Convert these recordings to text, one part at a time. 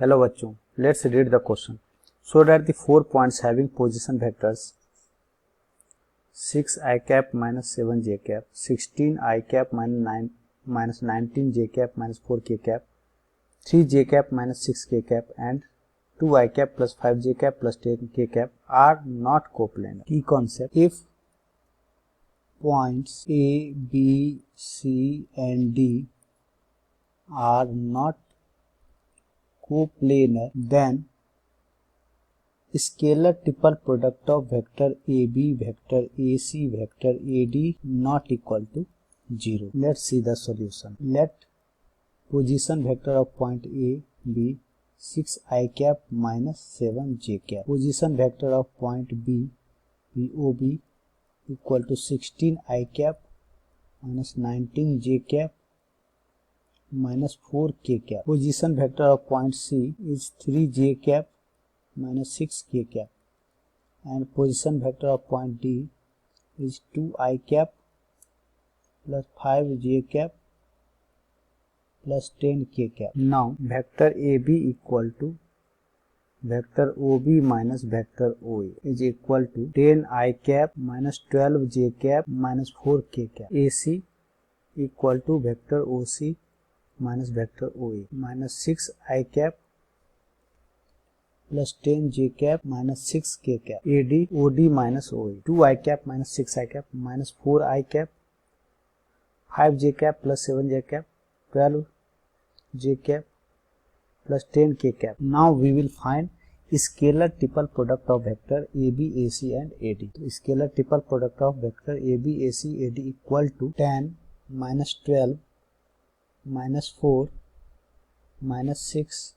Hello बच्चों, let's read the question. So that the 4 points having position vectors 6 I cap minus 7 j cap, 16 I cap minus 19 j cap minus 4 k cap, 3 j cap minus 6 k cap and 2 I cap plus 5 j cap plus 10 k cap are not coplanar. Key concept: if points A, B, C and D are not coplanar, then scalar triple product of vector AB, vector AC, vector AD not equal to 0. Let's see the solution. Let position vector of point A be 6 I cap minus 7 j cap. Position vector of point B, OB equal to 16 I cap minus 19 j cap minus 4 k cap. Position vector of point C is 3 j cap minus 6 k cap, and position vector of point D is 2 I cap plus 5 j cap plus 10 k cap. Now vector AB equal to vector OB minus vector OA is equal to 10 I cap minus 12 j cap minus 4 k cap. AC equal to vector OC minus vector OA minus 6 I cap plus 10 j cap minus 6 k cap. AD OD minus OA 2 I cap minus 6 I cap minus 4 I cap 5 j cap plus 7 j cap 12 j cap plus 10 k cap. Now we will find scalar triple product of vector AB, AC and AD. Scalar triple product of vector AB, AC, AD equal to 10 minus 12 minus 4 minus 6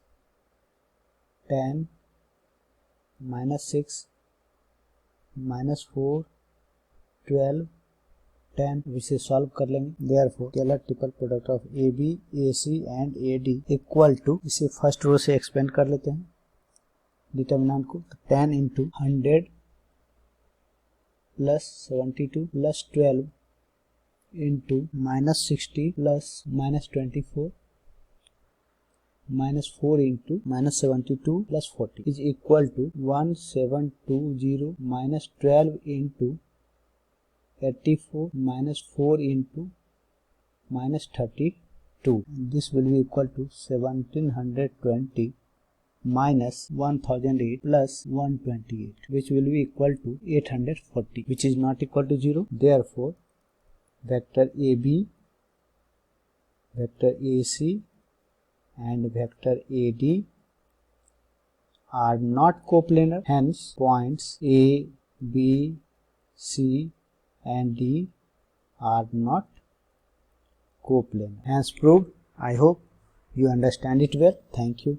10 minus 6 minus 4 12 10 इसे solve कर लेंगे. Therefore scalar triple product of AB, AC and AD equal to, इसे first row से expand कर लेते हैं determinant को. 10 into 100 plus 72 plus 12 into minus 60 plus minus 24 minus 4 into minus 72 plus 40 is equal to 1720 minus 12 into 84 minus 4 into minus 32. This will be equal to 1720 minus 1008 plus 128, which will be equal to 840, which is not equal to 0. Therefore vector AB, vector AC and vector AD are not coplanar. Hence points A, B, C and D are not coplanar. Hence proved. I hope you understand it well. Thank you.